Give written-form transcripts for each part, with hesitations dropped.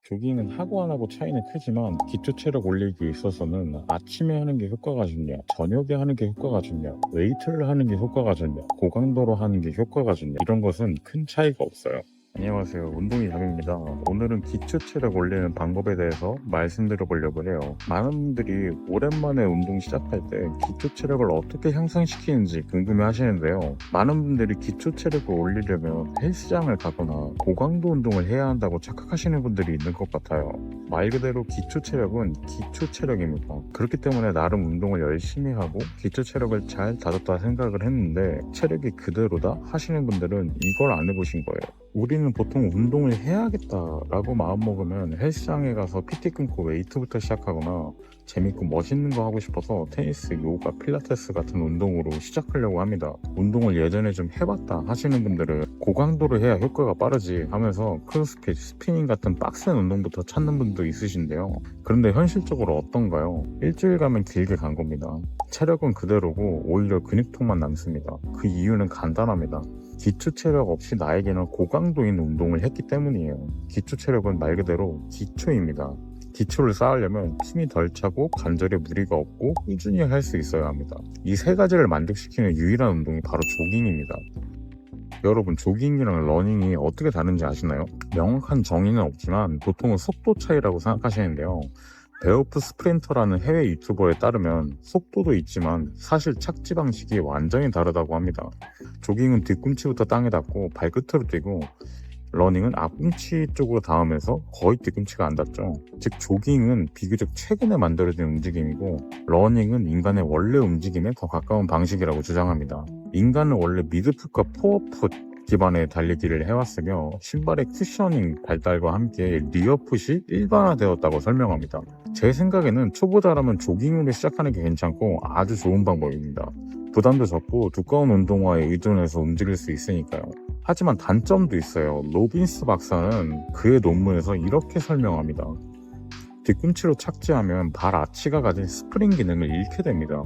조깅은 하고 안 하고 차이는 크지만 기초 체력 올리기 있어서는 아침에 하는 게 효과가 좋냐, 저녁에 하는 게 효과가 좋냐, 웨이트를 하는 게 효과가 좋냐, 고강도로 하는 게 효과가 좋냐, 이런 것은 큰 차이가 없어요. 안녕하세요, 운동이 답입니다. 오늘은 기초 체력 올리는 방법에 대해서 말씀드려 보려고 해요. 많은 분들이 오랜만에 운동 시작할 때 기초 체력을 어떻게 향상시키는지 궁금해 하시는데요. 많은 분들이 기초 체력을 올리려면 헬스장을 가거나 고강도 운동을 해야 한다고 착각하시는 분들이 있는 것 같아요. 말 그대로 기초 체력은 기초 체력입니다. 그렇기 때문에 나름 운동을 열심히 하고 기초 체력을 잘 다졌다 생각을 했는데 체력이 그대로다 하시는 분들은 이걸 안 해보신 거예요. 우리는 보통 운동을 해야겠다라고 마음먹으면 헬스장에 가서 PT 끊고 웨이트부터 시작하거나 재밌고 멋있는 거 하고 싶어서 테니스, 요가, 필라테스 같은 운동으로 시작하려고 합니다. 운동을 예전에 좀 해봤다 하시는 분들은 고강도로 해야 효과가 빠르지 하면서 크로스핏, 스피닝 같은 빡센 운동부터 찾는 분도 있으신데요. 그런데 현실적으로 어떤가요? 일주일 가면 길게 간 겁니다. 체력은 그대로고 오히려 근육통만 남습니다. 그 이유는 간단합니다. 기초 체력 없이 나에게는 고강도인 운동을 했기 때문이에요. 기초 체력은 말 그대로 기초입니다. 기초를 쌓으려면 숨이 덜 차고 관절에 무리가 없고 꾸준히 할 수 있어야 합니다. 이 세 가지를 만족시키는 유일한 운동이 바로 조깅입니다. 여러분, 조깅이랑 러닝이 어떻게 다른지 아시나요? 명확한 정의는 없지만 보통은 속도 차이라고 생각하시는데요. 베어프 스프린터라는 해외 유튜버에 따르면 속도도 있지만 사실 착지 방식이 완전히 다르다고 합니다. 조깅은 뒤꿈치부터 땅에 닿고 발끝으로 뛰고 러닝은 앞꿈치 쪽으로 닿으면서 거의 뒤꿈치가 안 닿죠. 즉 조깅은 비교적 최근에 만들어진 움직임이고 러닝은 인간의 원래 움직임에 더 가까운 방식이라고 주장합니다. 인간은 원래 미드풋과 포어풋 기반의 달리기를 해왔으며 신발의 쿠셔닝 발달과 함께 리어풋이 일반화되었다고 설명합니다. 제 생각에는 초보자라면 조깅으로 시작하는 게 괜찮고 아주 좋은 방법입니다. 부담도 적고 두꺼운 운동화에 의존해서 움직일 수 있으니까요. 하지만 단점도 있어요. 로빈스 박사는 그의 논문에서 이렇게 설명합니다. 뒤꿈치로 착지하면 발 아치가 가진 스프링 기능을 잃게 됩니다.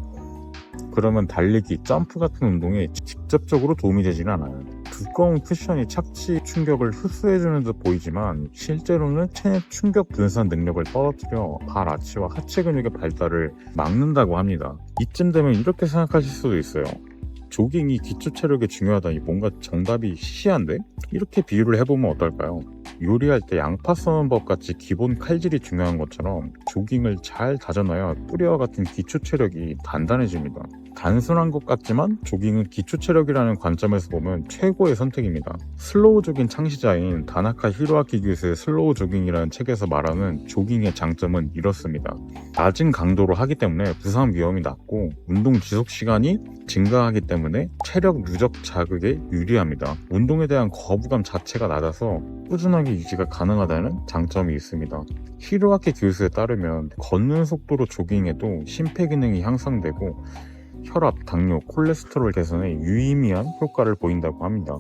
그러면 달리기, 점프 같은 운동에 직접적으로 도움이 되진 않아요. 두꺼운 쿠션이 착지 충격을 흡수해주는 듯 보이지만 실제로는 체내 충격 분산 능력을 떨어뜨려 발 아치와 하체 근육의 발달을 막는다고 합니다. 이쯤 되면 이렇게 생각하실 수도 있어요. 조깅이 기초 체력에 중요하다니 뭔가 정답이 시시한데? 이렇게 비유를 해보면 어떨까요? 요리할 때 양파 써는 법 같이 기본 칼질이 중요한 것처럼 조깅을 잘 다져놔야 뿌리와 같은 기초 체력이 단단해집니다. 단순한 것 같지만 조깅은 기초 체력이라는 관점에서 보면 최고의 선택입니다. 슬로우 조깅 창시자인 다나카 히로아키 교수의 슬로우 조깅이라는 책에서 말하는 조깅의 장점은 이렇습니다. 낮은 강도로 하기 때문에 부상 위험이 낮고 운동 지속 시간이 증가하기 때문에 체력 누적 자극에 유리합니다. 운동에 대한 거부감 자체가 낮아서 꾸준하게 유지가 가능하다는 장점이 있습니다. 히로아키 교수에 따르면 걷는 속도로 조깅해도 심폐기능이 향상되고 혈압, 당뇨, 콜레스테롤 개선에 유의미한 효과를 보인다고 합니다.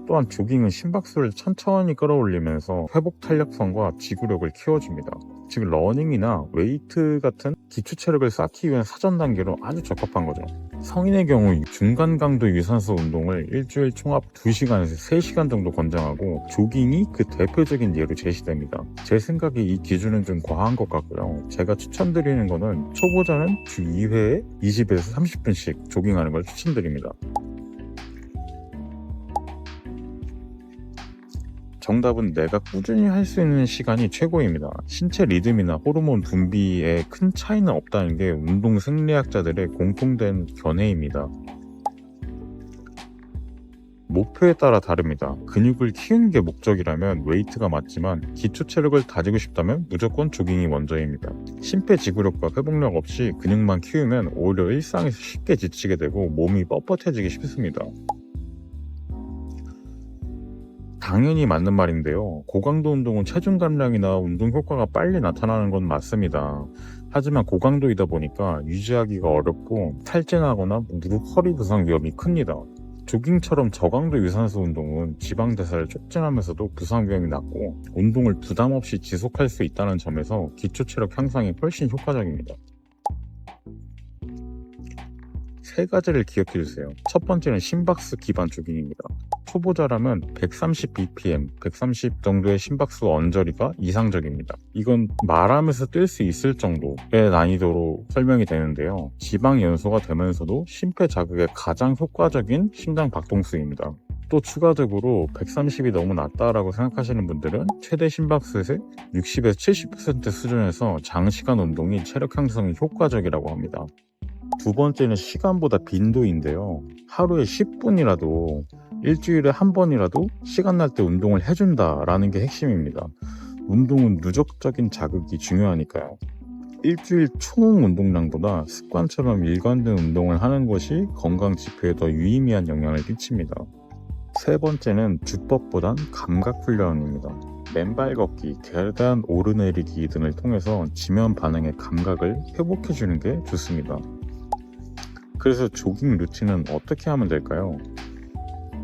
또한 조깅은 심박수를 천천히 끌어올리면서 회복 탄력성과 지구력을 키워줍니다. 즉 러닝이나 웨이트 같은 기초 체력을 쌓기 위한 사전 단계로 아주 적합한 거죠. 성인의 경우 중간 강도 유산소 운동을 일주일 총합 2시간에서 3시간 정도 권장하고 조깅이 그 대표적인 예로 제시됩니다. 제 생각에 이 기준은 좀 과한 것 같고요. 제가 추천드리는 거는 초보자는 주 2회에 20에서 30분씩 조깅하는 걸 추천드립니다. 정답은 내가 꾸준히 할 수 있는 시간이 최고입니다. 신체 리듬이나 호르몬 분비에 큰 차이는 없다는 게 운동 생리학자들의 공통된 견해입니다. 목표에 따라 다릅니다. 근육을 키우는 게 목적이라면 웨이트가 맞지만 기초 체력을 다지고 싶다면 무조건 조깅이 먼저입니다. 심폐지구력과 회복력 없이 근육만 키우면 오히려 일상에서 쉽게 지치게 되고 몸이 뻣뻣해지기 쉽습니다. 당연히 맞는 말인데요. 고강도 운동은 체중 감량이나 운동 효과가 빨리 나타나는 건 맞습니다. 하지만 고강도이다 보니까 유지하기가 어렵고 탈진하거나 무릎 허리 부상 위험이 큽니다. 조깅처럼 저강도 유산소 운동은 지방 대사를 촉진하면서도 부상 위험이 낮고 운동을 부담 없이 지속할 수 있다는 점에서 기초 체력 향상에 훨씬 효과적입니다. 세 가지를 기억해 주세요. 첫 번째는 심박수 기반 조깅입니다. 초보자라면 130 bpm, 130 정도의 심박수 언저리가 이상적입니다. 이건 말하면서 뛸 수 있을 정도의 난이도로 설명이 되는데요. 지방 연소가 되면서도 심폐 자극에 가장 효과적인 심장 박동수입니다. 또 추가적으로 130이 너무 낮다라고 생각하시는 분들은 최대 심박수의 60에서 70% 수준에서 장시간 운동이 체력 향상에 효과적이라고 합니다. 두 번째는 시간보다 빈도인데요. 하루에 10분이라도 일주일에 한 번이라도 시간 날 때 운동을 해준다라는 게 핵심입니다. 운동은 누적적인 자극이 중요하니까요. 일주일 총 운동량보다 습관처럼 일관된 운동을 하는 것이 건강 지표에 더 유의미한 영향을 끼칩니다. 세 번째는 주법보단 감각 훈련입니다. 맨발 걷기, 계단 오르내리기 등을 통해서 지면 반응의 감각을 회복해주는 게 좋습니다. 그래서 조깅 루틴은 어떻게 하면 될까요?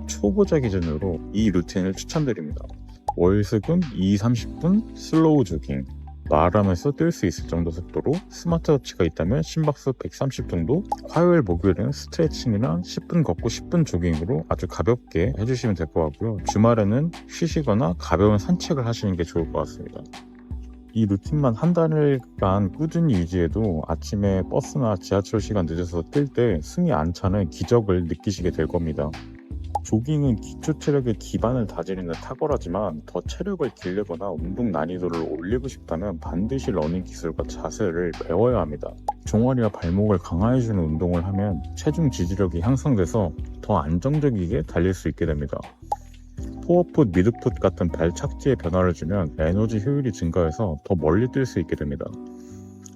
초보자 기준으로 이 루틴을 추천드립니다. 월수금 2-30분 슬로우 조깅, 말하면서 뛸 수 있을 정도 속도로 스마트워치가 있다면 심박수 130 정도, 화요일 목요일은 스트레칭이랑 10분 걷고 10분 조깅으로 아주 가볍게 해주시면 될 것 같고요. 주말에는 쉬시거나 가벼운 산책을 하시는 게 좋을 것 같습니다. 이 루틴만 한 달간 꾸준히 유지해도 아침에 버스나 지하철 시간 늦어서 뛸 때 숨이 안 차는 기적을 느끼시게 될 겁니다. 조깅은 기초 체력의 기반을 다지는 데 탁월하지만 더 체력을 기르거나 운동 난이도를 올리고 싶다면 반드시 러닝 기술과 자세를 배워야 합니다. 종아리와 발목을 강화해주는 운동을 하면 체중 지지력이 향상돼서 더 안정적이게 달릴 수 있게 됩니다. 포어풋, 미드풋 같은 발 착지에 변화를 주면 에너지 효율이 증가해서 더 멀리 뛸 수 있게 됩니다.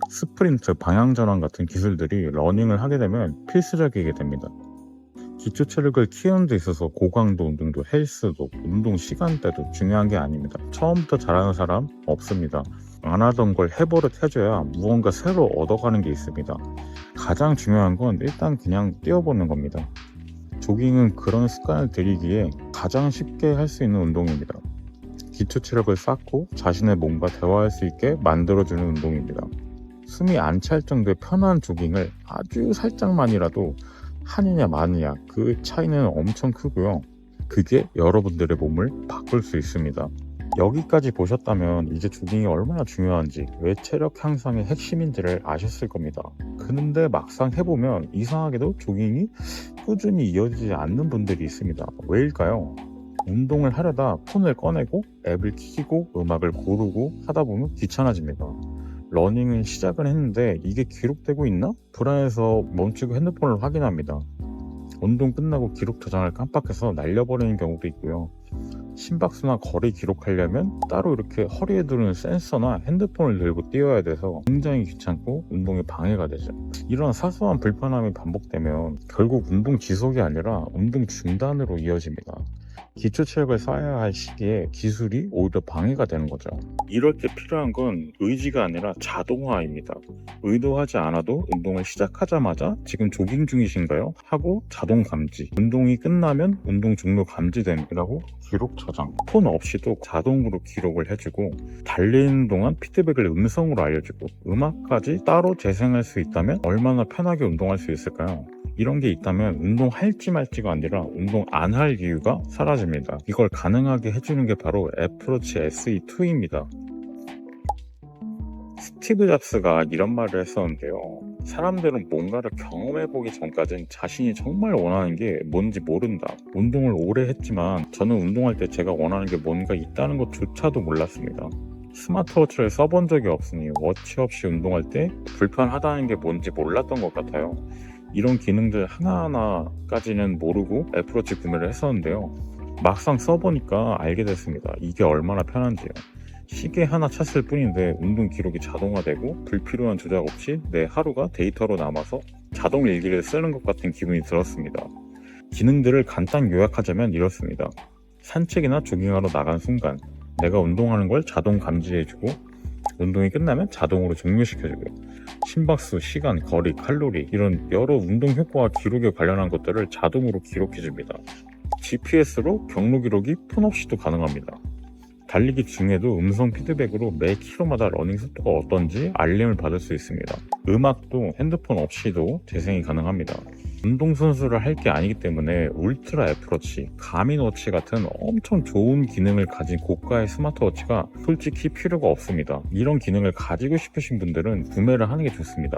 스프린트, 방향 전환 같은 기술들이 러닝을 하게 되면 필수적이게 됩니다. 기초 체력을 키우는 데 있어서 고강도 운동도 헬스도 운동 시간대도 중요한 게 아닙니다. 처음부터 잘하는 사람 없습니다. 안 하던 걸 해버릇 해줘야 무언가 새로 얻어가는 게 있습니다. 가장 중요한 건 일단 그냥 뛰어보는 겁니다. 조깅은 그런 습관을 들이기에 가장 쉽게 할 수 있는 운동입니다. 기초 체력을 쌓고 자신의 몸과 대화할 수 있게 만들어주는 운동입니다. 숨이 안 찰 정도의 편한 조깅을 아주 살짝만이라도 하느냐 마느냐 그 차이는 엄청 크고요. 그게 여러분들의 몸을 바꿀 수 있습니다. 여기까지 보셨다면 이제 조깅이 얼마나 중요한지, 왜 체력 향상의 핵심인지를 아셨을 겁니다. 그런데 막상 해보면 이상하게도 조깅이 꾸준히 이어지지 않는 분들이 있습니다. 왜일까요? 운동을 하려다 폰을 꺼내고 앱을 켜고 음악을 고르고 하다 보면 귀찮아집니다. 러닝은 시작을 했는데 이게 기록되고 있나? 불안해서 멈추고 핸드폰을 확인합니다. 운동 끝나고 기록 저장을 깜빡해서 날려버리는 경우도 있고요. 심박수나 거리 기록하려면 따로 이렇게 허리에 두는 센서나 핸드폰을 들고 뛰어야 돼서 굉장히 귀찮고 운동에 방해가 되죠. 이런 사소한 불편함이 반복되면 결국 운동 지속이 아니라 운동 중단으로 이어집니다. 기초 체력을 쌓아야 할 시기에 기술이 오히려 방해가 되는 거죠. 이럴 때 필요한 건 의지가 아니라 자동화입니다. 의도하지 않아도 운동을 시작하자마자 지금 조깅 중이신가요? 하고 자동 감지, 운동이 끝나면 운동 종료 감지됨이라고 기록 저장, 폰 없이도 자동으로 기록을 해주고 달리는 동안 피드백을 음성으로 알려주고 음악까지 따로 재생할 수 있다면 얼마나 편하게 운동할 수 있을까요? 이런 게 있다면 운동할지 말지가 아니라 운동 안 할 이유가 사라집니다. 이걸 가능하게 해주는 게 바로 애플워치 SE2입니다. 스티브 잡스가 이런 말을 했었는데요. 사람들은 뭔가를 경험해보기 전까지는 자신이 정말 원하는 게 뭔지 모른다. 운동을 오래 했지만 저는 운동할 때 제가 원하는 게 뭔가 있다는 것조차도 몰랐습니다. 스마트워치를 써본 적이 없으니 워치 없이 운동할 때 불편하다는 게 뭔지 몰랐던 것 같아요. 이런 기능들 하나하나까지는 모르고 애플워치 구매를 했었는데요. 막상 써보니까 알게 됐습니다. 이게 얼마나 편한지요. 시계 하나 찼을 뿐인데 운동 기록이 자동화되고 불필요한 조작 없이 내 하루가 데이터로 남아서 자동 일기를 쓰는 것 같은 기분이 들었습니다. 기능들을 간단 요약하자면 이렇습니다. 산책이나 조깅하러 나간 순간 내가 운동하는 걸 자동 감지해주고 운동이 끝나면 자동으로 종료시켜주고요. 심박수, 시간, 거리, 칼로리 이런 여러 운동 효과와 기록에 관련한 것들을 자동으로 기록해줍니다. GPS로 경로 기록이 폰 없이도 가능합니다. 달리기 중에도 음성 피드백으로 매 킬로마다 러닝 속도가 어떤지 알림을 받을 수 있습니다. 음악도 핸드폰 없이도 재생이 가능합니다. 운동선수를 할 게 아니기 때문에 울트라 애플워치, 가민워치 같은 엄청 좋은 기능을 가진 고가의 스마트워치가 솔직히 필요가 없습니다. 이런 기능을 가지고 싶으신 분들은 구매를 하는 게 좋습니다.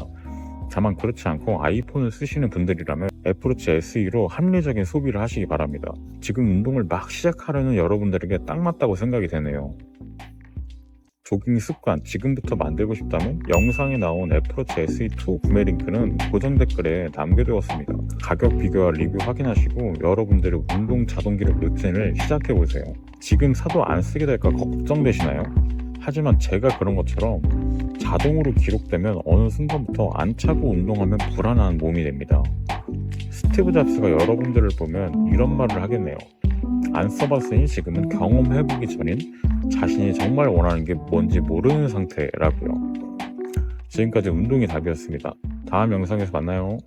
다만 그렇지 않고 아이폰을 쓰시는 분들이라면 애플워치 SE로 합리적인 소비를 하시기 바랍니다. 지금 운동을 막 시작하려는 여러분들에게 딱 맞다고 생각이 되네요. 조깅 습관 지금부터 만들고 싶다면 영상에 나온 애플워치 SE2 구매 링크는 고정 댓글에 남겨두었습니다. 가격 비교와 리뷰 확인하시고 여러분들의 운동 자동기록 루틴을 시작해보세요. 지금 사도 안 쓰게 될까 걱정되시나요? 하지만 제가 그런 것처럼 자동으로 기록되면 어느 순간부터 안 차고 운동하면 불안한 몸이 됩니다. 스티브 잡스가 여러분들을 보면 이런 말을 하겠네요. 안 써봤으니 지금은 경험해보기 전인 자신이 정말 원하는 게 뭔지 모르는 상태라고요. 지금까지 운동이 답이었습니다. 다음 영상에서 만나요.